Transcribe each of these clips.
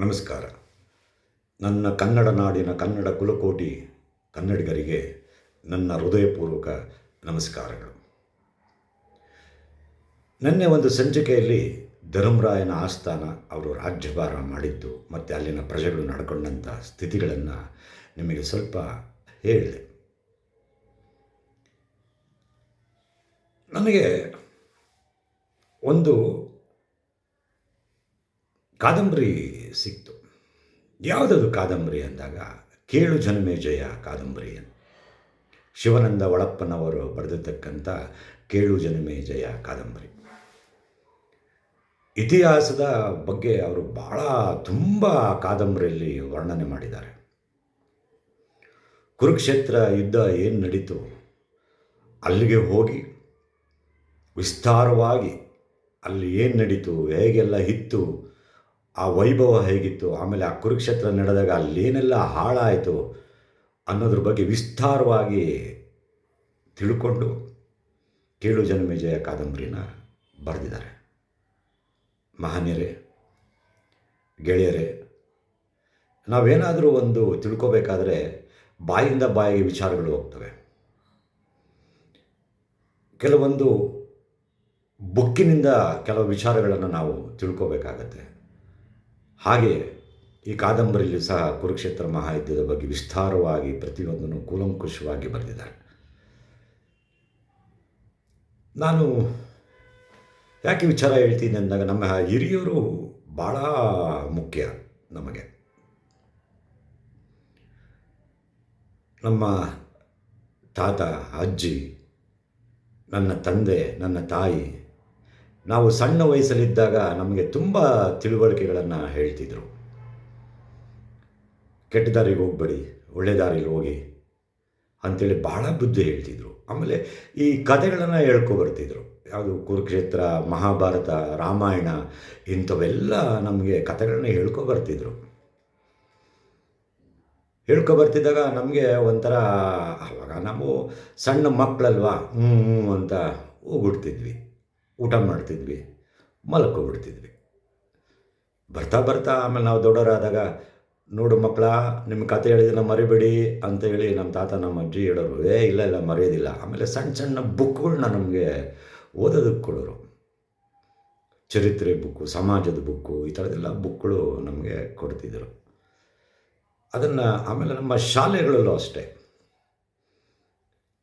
ನಮಸ್ಕಾರ. ನನ್ನ ಕನ್ನಡ ನಾಡಿನ ಕನ್ನಡ ಕುಲಕೋಟಿ ಕನ್ನಡಿಗರಿಗೆ ನನ್ನ ಹೃದಯಪೂರ್ವಕ ನಮಸ್ಕಾರಗಳು. ನಿನ್ನೆ ಒಂದು ಸಂಚಿಕೆಯಲ್ಲಿ ಧರ್ಮರಾಯನ ಆಸ್ಥಾನ ಅವರು ರಾಜ್ಯಭಾರ ಮಾಡಿದ್ದು ಮತ್ತು ಅಲ್ಲಿನ ಪ್ರಜೆಗಳು ನಡ್ಕೊಂಡಂಥ ಸ್ಥಿತಿಗಳನ್ನು ನಿಮಗೆ ಸ್ವಲ್ಪ ಹೇಳಿದೆ. ನನಗೆ ಒಂದು ಕಾದಂಬರಿ ಸಿಕ್ತು. ಯಾವುದದು ಕಾದಂಬರಿ ಅಂದಾಗ ಕೇಳು ಜನಮೇಜಯ ಕಾದಂಬರಿ. ಶಿವಾನಂದ ಒಳಪ್ಪನವರು ಬರೆದಿರ್ತಕ್ಕಂಥ ಕೇಳು ಜನಮೇಜಯ ಕಾದಂಬರಿ. ಇತಿಹಾಸದ ಬಗ್ಗೆ ಅವರು ತುಂಬ ಕಾದಂಬರಿಯಲ್ಲಿ ವರ್ಣನೆ ಮಾಡಿದ್ದಾರೆ. ಕುರುಕ್ಷೇತ್ರ ಯುದ್ಧ ಏನು ನಡೀತು ಅಲ್ಲಿಗೆ ಹೋಗಿ ವಿಸ್ತಾರವಾಗಿ ಅಲ್ಲಿ ಏನು ನಡೀತು, ಹೇಗೆಲ್ಲ ಇತ್ತು, ಆ ವೈಭವ ಹೇಗಿತ್ತು, ಆಮೇಲೆ ಆ ಕುರುಕ್ಷೇತ್ರ ನಡೆದಾಗ ಅಲ್ಲೇನೆಲ್ಲ ಹಾಳಾಯಿತು ಅನ್ನೋದ್ರ ಬಗ್ಗೆ ವಿಸ್ತಾರವಾಗಿ ತಿಳ್ಕೊಂಡು ಕೇಳು ಜನಮೇಜಯ ಕಾದಂಬರಿನ ಬರೆದಿದ್ದಾರೆ. ಮಹನೀಯರೇ, ಗೆಳೆಯರೇ, ನಾವೇನಾದರೂ ಒಂದು ತಿಳ್ಕೋಬೇಕಾದ್ರೆ ಬಾಯಿಂದ ಬಾಯಿಗೆ ವಿಚಾರಗಳು ಹೋಗ್ತವೆ. ಕೆಲವೊಂದು ಬುಕ್ಕಿನಿಂದ ಕೆಲವು ವಿಚಾರಗಳನ್ನು ನಾವು ತಿಳ್ಕೋಬೇಕಾಗತ್ತೆ. ಹಾಗೆ ಈ ಕಾದಂಬರಿಯಲ್ಲಿ ಸಹ ಕುರುಕ್ಷೇತ್ರ ಮಹಾಯುದ್ಧದ ಬಗ್ಗೆ ವಿಸ್ತಾರವಾಗಿ ಪ್ರತಿಯೊಂದನ್ನು ಕೂಲಂಕುಷವಾಗಿ ಬರೆದಿದ್ದಾರೆ. ನಾನು ಯಾಕೆ ವಿಚಾರ ಹೇಳ್ತೀನಿ ಅಂದಾಗ, ನಮ್ಮ ಹಿರಿಯರು ಭಾಳ ಮುಖ್ಯ ನಮಗೆ. ನಮ್ಮ ತಾತ, ಅಜ್ಜಿ, ನನ್ನ ತಂದೆ, ನನ್ನ ತಾಯಿ, ನಾವು ಸಣ್ಣ ವಯಸ್ಸಲ್ಲಿದ್ದಾಗ ನಮಗೆ ತುಂಬ ತಿಳುವಳಿಕೆಗಳನ್ನು ಹೇಳ್ತಿದ್ರು. ಕೆಟ್ಟ ದಾರಿಗೆ ಹೋಗಬೇಡಿ, ಒಳ್ಳೆ ದಾರಿಲಿ ಹೋಗಿ ಅಂಥೇಳಿ ಭಾಳ ಬುದ್ಧಿ ಹೇಳ್ತಿದ್ರು. ಆಮೇಲೆ ಈ ಕಥೆಗಳನ್ನು ಹೇಳ್ಕೊಬರ್ತಿದ್ರು. ಯಾವುದು ಕುರುಕ್ಷೇತ್ರ, ಮಹಾಭಾರತ, ರಾಮಾಯಣ, ಇಂಥವೆಲ್ಲ ನಮಗೆ ಕಥೆಗಳನ್ನ ಹೇಳ್ಕೊಬರ್ತಿದ್ರು. ಹೇಳ್ಕೊಬರ್ತಿದ್ದಾಗ ನಮಗೆ ಒಂಥರ, ಆವಾಗ ನಾವು ಸಣ್ಣ ಮಕ್ಕಳಲ್ವಾ, ಅಂತ ಹೋಗ್ಬಿಡ್ತಿದ್ವಿ, ಊಟ ಮಾಡ್ತಿದ್ವಿ, ಮಲ್ಕೊಬಿಡ್ತಿದ್ವಿ. ಬರ್ತಾ ಆಮೇಲೆ ನಾವು ದೊಡ್ಡವರಾದಾಗ, ನೋಡು ಮಕ್ಕಳ, ನಿಮ್ಮ ಕತೆ ಹೇಳಿದ್ದನ್ನು ಮರಿಬೇಡಿ ಅಂತ ಹೇಳಿ ನಮ್ಮ ತಾತ ನಮ್ಮ ಅಜ್ಜಿ ಹೇಳೋರು. ಇಲ್ಲ ಮರೆಯೋದಿಲ್ಲ. ಆಮೇಲೆ ಸಣ್ಣ ಬುಕ್ಗಳನ್ನ ನಮಗೆ ಓದೋದಕ್ಕೆ ಕೊಡೋರು. ಚರಿತ್ರೆ ಬುಕ್ಕು, ಸಮಾಜದ ಬುಕ್ಕು, ಈ ಥರದ್ದೆಲ್ಲ ಬುಕ್ಗಳು ನಮಗೆ ಕೊಡ್ತಿದ್ದರು. ಅದನ್ನು ಆಮೇಲೆ ನಮ್ಮ ಶಾಲೆಗಳಲ್ಲೂ ಅಷ್ಟೇ.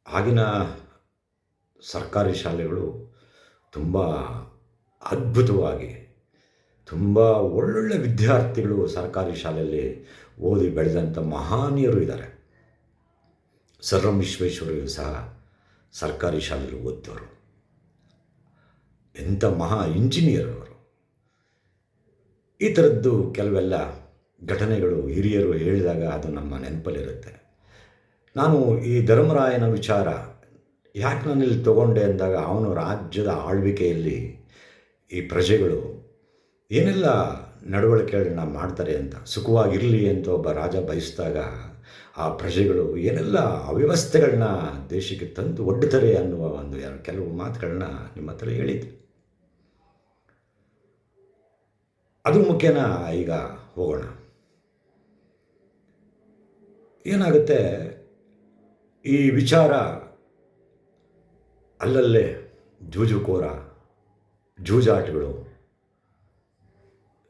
ಆಗಿನ ಸರ್ಕಾರಿ ಶಾಲೆಗಳು ತುಂಬ ಅದ್ಭುತವಾಗಿ, ತುಂಬ ಒಳ್ಳೊಳ್ಳೆ ವಿದ್ಯಾರ್ಥಿಗಳು ಸರ್ಕಾರಿ ಶಾಲೆಯಲ್ಲಿ ಓದಿ ಬೆಳೆದಂಥ ಮಹನೀಯರು ಇದ್ದಾರೆ. ಸರ್ ಎಂ ವಿಶ್ವೇಶ್ವರಯ್ಯ ಸಹ ಸರ್ಕಾರಿ ಶಾಲೆಯಲ್ಲಿ ಓದಿದವರು. ಎಂಥ ಮಹಾ ಇಂಜಿನಿಯರ್ ಅವರು. ಈ ಥರದ್ದು ಕೆಲವೆಲ್ಲ ಘಟನೆಗಳು ಹಿರಿಯರು ಹೇಳಿದಾಗ ಅದು ನಮ್ಮ ನೆನಪಲ್ಲಿರುತ್ತೆ. ನಾನು ಈ ಧರ್ಮರಾಯನ ವಿಚಾರ ಯಾಕೆ ನಾನಿಲ್ಲಿ ತಗೊಂಡೆ ಅಂದಾಗ, ಅವನು ರಾಜ್ಯದ ಆಳ್ವಿಕೆಯಲ್ಲಿ ಈ ಪ್ರಜೆಗಳು ಏನೆಲ್ಲ ನಡವಳಿಕೆಗಳನ್ನ ಮಾಡ್ತಾರೆ ಅಂತ, ಸುಖವಾಗಿರಲಿ ಅಂತ ಒಬ್ಬ ರಾಜ ಬಯಸಿದಾಗ ಆ ಪ್ರಜೆಗಳು ಏನೆಲ್ಲ ಅವ್ಯವಸ್ಥೆಗಳನ್ನ ದೇಶಕ್ಕೆ ತಂದು ಒಡ್ಡುತ್ತಾರೆ ಅನ್ನುವ ಒಂದು ಕೆಲವು ಮಾತುಗಳನ್ನ ನಿಮ್ಮ ಹತ್ರ ಹೇಳಿದ್ವಿ. ಅದ್ರ ಮುಖ್ಯನ ಈಗ ಹೋಗೋಣ. ಏನಾಗುತ್ತೆ, ಈ ವಿಚಾರ ಅಲ್ಲಲ್ಲೇ ಜೂಜುಕೋರ, ಜೂಜಾಟಗಳು,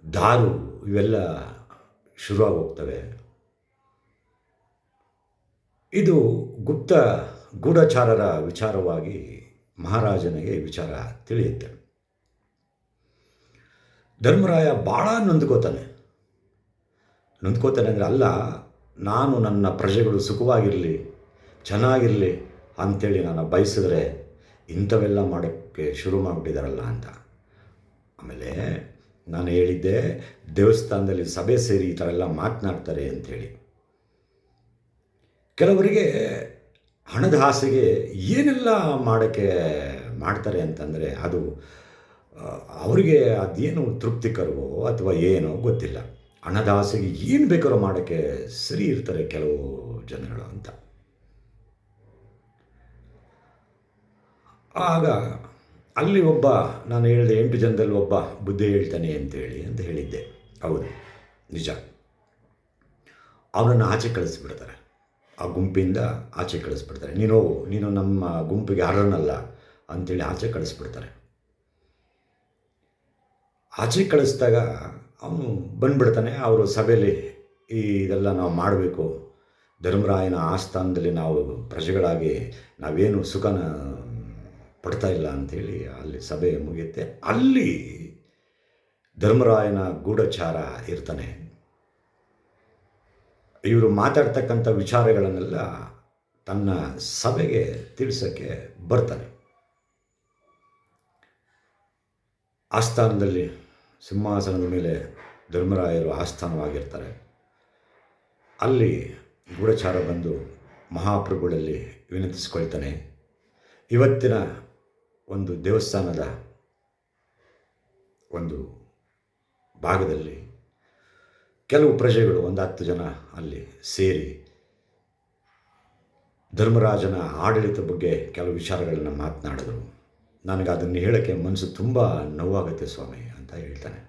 ದಾರು ಇವೆಲ್ಲ ಶುರುವಾಗಿ ಹೋಗ್ತವೆ. ಇದು ಗುಪ್ತ ಗೂಢಚಾರರ ವಿಚಾರವಾಗಿ ಮಹಾರಾಜನಿಗೆ ವಿಚಾರ ತಿಳಿಯುತ್ತೆ. ಧರ್ಮರಾಯ ಭಾಳ ನೊಂದ್ಕೋತಾನೆ ಅಂದರೆ, ಅಲ್ಲ, ನಾನು ನನ್ನ ಪ್ರಜೆಗಳು ಸುಖವಾಗಿರಲಿ, ಚೆನ್ನಾಗಿರಲಿ ಅಂಥೇಳಿ ನಾನು ಬಯಸಿದ್ರೆ ಇಂಥವೆಲ್ಲ ಮಾಡೋಕ್ಕೆ ಶುರು ಮಾಡಿಬಿಟ್ಟಿದ್ದಾರಲ್ಲ ಅಂತ. ಆಮೇಲೆ ನಾನು ಹೇಳಿದ್ದೆ, ದೇವಸ್ಥಾನದಲ್ಲಿ ಸಭೆ ಸೇರಿ ಈ ಥರ ಎಲ್ಲ ಮಾತನಾಡ್ತಾರೆ ಅಂಥೇಳಿ. ಕೆಲವರಿಗೆ ಹಣದ ಆಸೆಗೆ ಏನೆಲ್ಲ ಮಾಡೋಕ್ಕೆ ಮಾಡ್ತಾರೆ ಅಂತಂದರೆ, ಅದು ಅವರಿಗೆ ಅದೇನು ತೃಪ್ತಿಕರವೋ ಅಥವಾ ಏನೋ ಗೊತ್ತಿಲ್ಲ. ಹಣದ ಆಸೆಗೆ ಏನು ಬೇಕಾದ್ರೂ ಮಾಡೋಕ್ಕೆ ಸರಿ ಇರ್ತಾರೆ ಕೆಲವು ಜನಗಳು ಅಂತ. ಆಗ ಅಲ್ಲಿ ಒಬ್ಬ, ನಾನು ಹೇಳಿದೆ 8 ಜನದಲ್ಲಿ ಒಬ್ಬ ಬುದ್ಧಿ ಹೇಳ್ತಾನೆ ಅಂತ ಹೇಳಿದ್ದೆ. ಹೌದು, ನಿಜ. ಅವನನ್ನು ಆಚೆ ಕಳಿಸ್ಬಿಡ್ತಾರೆ. ಆ ಗುಂಪಿಂದ ಆಚೆ ಕಳಿಸ್ಬಿಡ್ತಾರೆ. ನೀನು ನಮ್ಮ ಗುಂಪಿಗೆ ಅರ್ಹನಲ್ಲ ಅಂಥೇಳಿ ಆಚೆ ಕಳಿಸ್ಬಿಡ್ತಾರೆ. ಆಚೆ ಕಳಿಸಿದಾಗ ಅವನು ಬಂದುಬಿಡ್ತಾನೆ. ಅವರು ಸಭೆಯಲ್ಲಿ ಇದೆಲ್ಲ ನಾವು ಮಾಡಬೇಕು, ಧರ್ಮರಾಯನ ಆಸ್ಥಾನದಲ್ಲಿ ನಾವು ಪ್ರಜೆಗಳಾಗಿ ನಾವೇನು ಸುಖನ ಪಡ್ತಾ ಇಲ್ಲ ಅಂಥೇಳಿ ಅಲ್ಲಿ ಸಭೆ ಮುಗಿಯುತ್ತೆ. ಅಲ್ಲಿ ಧರ್ಮರಾಯನ ಗೂಢಚಾರ ಇರ್ತಾನೆ. ಇವರು ಮಾತಾಡ್ತಕ್ಕಂಥ ವಿಚಾರಗಳನ್ನೆಲ್ಲ ತನ್ನ ಸಭೆಗೆ ತಿಳಿಸೋಕ್ಕೆ ಬರ್ತಾನೆ. ಆಸ್ಥಾನದಲ್ಲಿ ಸಿಂಹಾಸನದ ಮೇಲೆ ಧರ್ಮರಾಯರು ಆಸ್ಥಾನವಾಗಿರ್ತಾರೆ. ಅಲ್ಲಿ ಗೂಢಚಾರ ಬಂದು ಮಹಾಪ್ರಭುಗಳಲ್ಲಿ ವಿನಂತಿಸ್ಕೊಳ್ತಾನೆ. ಇವತ್ತಿನ ಒಂದು ದೇವಸ್ಥಾನದ ಒಂದು ಭಾಗದಲ್ಲಿ ಕೆಲವು ಪ್ರಜೆಗಳು ಒಂದು 10 ಜನ ಅಲ್ಲಿ ಸೇರಿ ಧರ್ಮರಾಜನ ಆಡಳಿತ ಬಗ್ಗೆ ಕೆಲವು ವಿಚಾರಗಳನ್ನು ಮಾತನಾಡಿದ್ರು. ನನಗೆ ಅದನ್ನು ಹೇಳೋಕ್ಕೆ ಮನಸ್ಸು ತುಂಬ ನೋವಾಗುತ್ತೆ ಸ್ವಾಮಿ ಅಂತ ಹೇಳ್ತಾನೆ.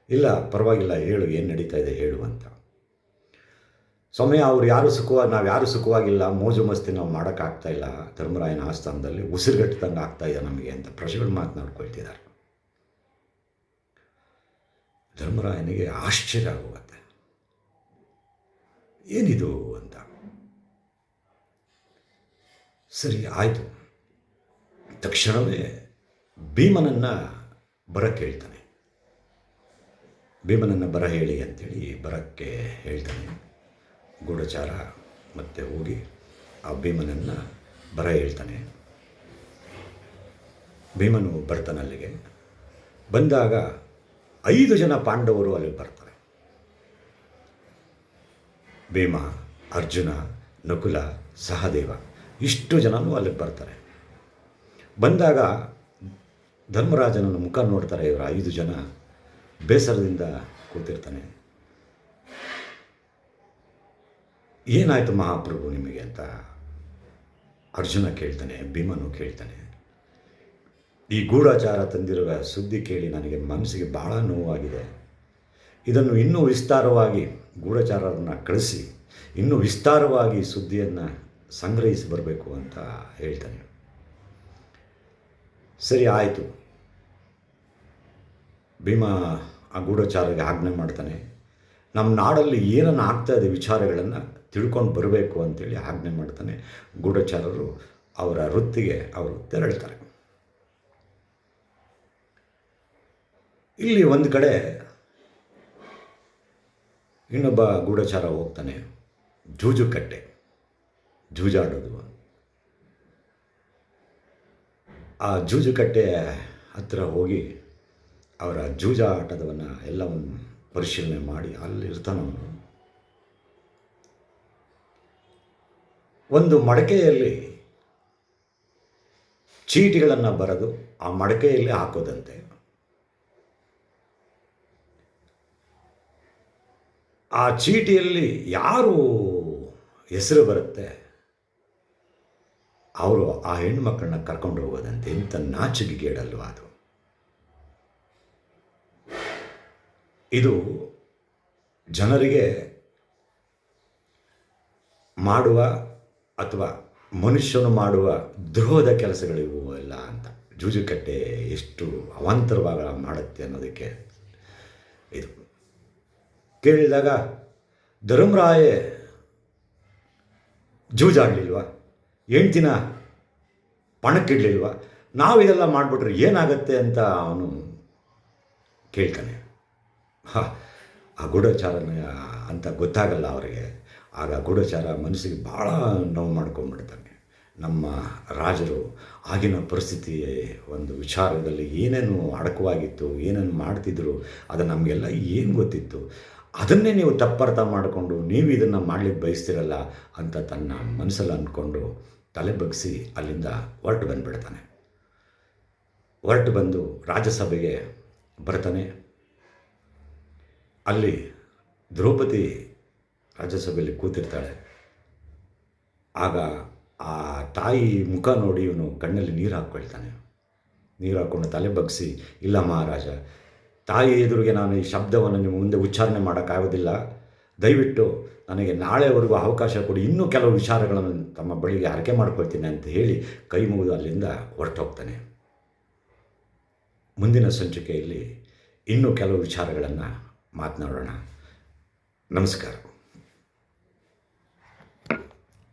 ಇಲ್ಲ ಪರವಾಗಿಲ್ಲ, ಹೇಳು, ಏನು ನಡೀತಾ ಇದೆ ಹೇಳು ಅಂತ. ಸ್ವಾಮಿ, ನಾವು ಯಾರು ಸುಖವಾಗಿಲ್ಲ, ಮೋಜು ಮಸ್ತಿ ನಾವು ಮಾಡೋಕ್ಕಾಗ್ತಾಯಿಲ್ಲ, ಧರ್ಮರಾಯನ ಆಸ್ಥಾನದಲ್ಲಿ ಉಸಿರುಗಟ್ಟದಂಗೆ ಆಗ್ತಾಯಿದೆ ನಮಗೆ ಅಂತ ಪ್ರಜೆಗಳು ಮಾತನಾಡ್ಕೊಳ್ತಿದ್ದಾರೆ. ಧರ್ಮರಾಯನಿಗೆ ಆಶ್ಚರ್ಯ ಆಗುತ್ತೆ, ಏನಿದು ಅಂತ. ಸರಿ ಆಯಿತು. ತಕ್ಷಣವೇ ಭೀಮನನ್ನು ಬರಕ್ಕೆ ಹೇಳ್ತಾನೆ. ಭೀಮನನ್ನು ಬರ ಹೇಳಿ ಅಂಥೇಳಿ ಬರಕ್ಕೆ ಹೇಳ್ತಾನೆ. ಗೂಢಚಾರ ಮತ್ತೆ ಹೋಗಿ ಆ ಭೀಮನನ್ನು ಬರ ಹೇಳ್ತಾನೆ. ಭೀಮನು ಬರ್ತಾನೆ ಅಲ್ಲಿಗೆ. ಬಂದಾಗ 5 ಜನ ಪಾಂಡವರು ಅಲ್ಲಿ ಬರ್ತಾರೆ. ಭೀಮ, ಅರ್ಜುನ, ನಕುಲ, ಸಹದೇವ, ಇಷ್ಟು ಜನನೂ ಅಲ್ಲಿಗೆ ಬರ್ತಾರೆ. ಬಂದಾಗ ಧರ್ಮರಾಜನನ್ನು ಮುಖ ನೋಡ್ತಾರೆ. ಇವರು 5 ಜನ ಬೇಸರದಿಂದ ಕೂತಿರ್ತಾನೆ. ಏನಾಯಿತು ಮಹಾಪ್ರಭು ನಿಮಗೆ ಅಂತ ಅರ್ಜುನ ಕೇಳ್ತಾನೆ. ಭೀಮನು ಕೇಳ್ತಾನೆ. ಈ ಗೂಢಚಾರ ತಂದಿರುವ ಸುದ್ದಿ ಕೇಳಿ ನನಗೆ ಮನಸ್ಸಿಗೆ ಬಹಳ ನೋವಾಗಿದೆ. ಇದನ್ನು ಇನ್ನೂ ವಿಸ್ತಾರವಾಗಿ ಗೂಢಚಾರರನ್ನು ಕಳಿಸಿ ಇನ್ನೂ ವಿಸ್ತಾರವಾಗಿ ಸುದ್ದಿಯನ್ನು ಸಂಗ್ರಹಿಸಿ ಬರಬೇಕು ಅಂತ ಹೇಳ್ತಾನೆ. ಸರಿ ಆಯಿತು. ಭೀಮ ಆ ಗೂಢಚಾರಿಗೆ ಆಜ್ಞೆ ಮಾಡ್ತಾನೆ. ನಮ್ಮ ನಾಡಲ್ಲಿ ಏನನ್ನು ಆಗ್ತಾಯಿದೆ ವಿಚಾರಗಳನ್ನು ತಿಳ್ಕೊಂಡು ಬರಬೇಕು ಅಂತೇಳಿ ಆಜ್ಞೆ ಮಾಡ್ತಾನೆ. ಗೂಢಚಾರರು ಅವರ ವೃತ್ತಿಗೆ ಅವರು ತೆರಳ್ತಾರೆ. ಇಲ್ಲಿ ಒಂದು ಕಡೆ ಇನ್ನೊಬ್ಬ ಗೂಢಚಾರ ಹೋಗ್ತಾನೆ. ಜೂಜುಕಟ್ಟೆ, ಜೂಜಾಡೋದು. ಆ ಜೂಜುಕಟ್ಟೆ ಹತ್ತಿರ ಹೋಗಿ ಅವರ ಜೂಜಾಟದವನ್ನು ಎಲ್ಲವನ್ನು ಪರಿಶೀಲನೆ ಮಾಡಿ ಅಲ್ಲಿರ್ತಾನವನು. ಒಂದು ಮಡಕೆಯಲ್ಲಿ ಚೀಟಿಗಳನ್ನು ಬರೆದು ಆ ಮಡಕೆಯಲ್ಲಿ ಹಾಕೋದಂತೆ. ಆ ಚೀಟಿಯಲ್ಲಿ ಯಾರು ಹೆಸರು ಬರುತ್ತೆ ಅವರು ಆ ಹೆಣ್ಮಕ್ಕಳನ್ನ ಕರ್ಕೊಂಡು ಹೋಗೋದಂತೆ. ಇಂಥ ನಾಚಿಕೆಗೇಡಲ್ವಾ ಅದು. ಇದು ಜನರಿಗೆ ಮಾಡುವ ಅಥವಾ ಮನುಷ್ಯನು ಮಾಡುವ ದ್ರೋಹದ ಕೆಲಸಗಳಿವು ಎಲ್ಲ ಅಂತ. ಜೂಜುಕಟ್ಟೆ ಎಷ್ಟು ಅವಾಂತರವಾಗ ಮಾಡುತ್ತೆ ಅನ್ನೋದಕ್ಕೆ ಇದು ಕೇಳಿದಾಗ, ಧರ್ಮರಾಯ ಜೂಜಾಡಲಿಲ್ವಾ, ಹೆಂಡ್ತಿನ ಪಣಕ್ಕಿಡಲಿಲ್ವಾ, ನಾವು ಇದೆಲ್ಲ ಮಾಡಿಬಿಟ್ರೆ ಏನಾಗುತ್ತೆ ಅಂತ ಅವನು ಕೇಳ್ತಾನೆ. ಆ ಗೂಢಚಾರನ ಅಂತ ಗೊತ್ತಾಗಲ್ಲ ಅವರಿಗೆ. ಆಗ ಗೂಢಚಾರ ಮನಸ್ಸಿಗೆ ಭಾಳ ನೋವು ಮಾಡ್ಕೊಂಡ್ಬಿಡ್ತಾನೆ. ನಮ್ಮ ರಾಜರು ಆಗಿನ ಪರಿಸ್ಥಿತಿ ಒಂದು ವಿಚಾರದಲ್ಲಿ ಏನೇನು ಅಡಕವಾಗಿತ್ತು, ಏನೇನು ಮಾಡ್ತಿದ್ರು ಅದು ನಮಗೆಲ್ಲ ಏನು ಗೊತ್ತಿತ್ತು, ಅದನ್ನೇ ನೀವು ತಪ್ಪರ್ಥ ಮಾಡಿಕೊಂಡು ನೀವು ಇದನ್ನು ಮಾಡಲಿಕ್ಕೆ ಬಯಸ್ತಿರಲ್ಲ ಅಂತ ತನ್ನ ಮನಸ್ಸಲ್ಲಿ ಅಂದ್ಕೊಂಡು ತಲೆ ಬಗ್ಗಿಸಿ ಅಲ್ಲಿಂದ ಹೊರಟು ಬಂದುಬಿಡ್ತಾನೆ. ಹೊರಟು ಬಂದು ರಾಜ್ಯಸಭೆಗೆ ಬರ್ತಾನೆ. ಅಲ್ಲಿ ದ್ರೌಪದಿ ರಾಜ್ಯಸಭೆಯಲ್ಲಿ ಕೂತಿರ್ತಾಳೆ. ಆಗ ಆ ತಾಯಿ ಮುಖ ನೋಡಿ ಇವನು ಕಣ್ಣಲ್ಲಿ ನೀರು ಹಾಕ್ಕೊಳ್ತಾನೆ. ನೀರು ಹಾಕ್ಕೊಂಡು ತಲೆ ಬಗ್ಗಿಸಿ, ಇಲ್ಲ ಮಹಾರಾಜ, ತಾಯಿ ಎದುರಿಗೆ ನಾನು ಈ ಶಬ್ದವನ್ನು ನಿಮ್ಮ ಮುಂದೆ ಉಚ್ಚಾರಣೆ ಮಾಡೋಕ್ಕಾಗೋದಿಲ್ಲ. ದಯವಿಟ್ಟು ನನಗೆ ನಾಳೆವರೆಗೂ ಅವಕಾಶ ಕೊಡಿ, ಇನ್ನೂ ಕೆಲವು ವಿಚಾರಗಳನ್ನು ತಮ್ಮ ಬಳಿಗೆ ಅರಿಕೆ ಮಾಡ್ಕೊಳ್ತೀನಿ ಅಂತ ಹೇಳಿ ಕೈ ಮುಗಿದು ಅಲ್ಲಿಂದ ಹೊರಟೋಗ್ತಾನೆ. ಮುಂದಿನ ಸಂಚಿಕೆಯಲ್ಲಿ ಇನ್ನೂ ಕೆಲವು ವಿಚಾರಗಳನ್ನು ಮಾತನಾಡೋಣ. ನಮಸ್ಕಾರ.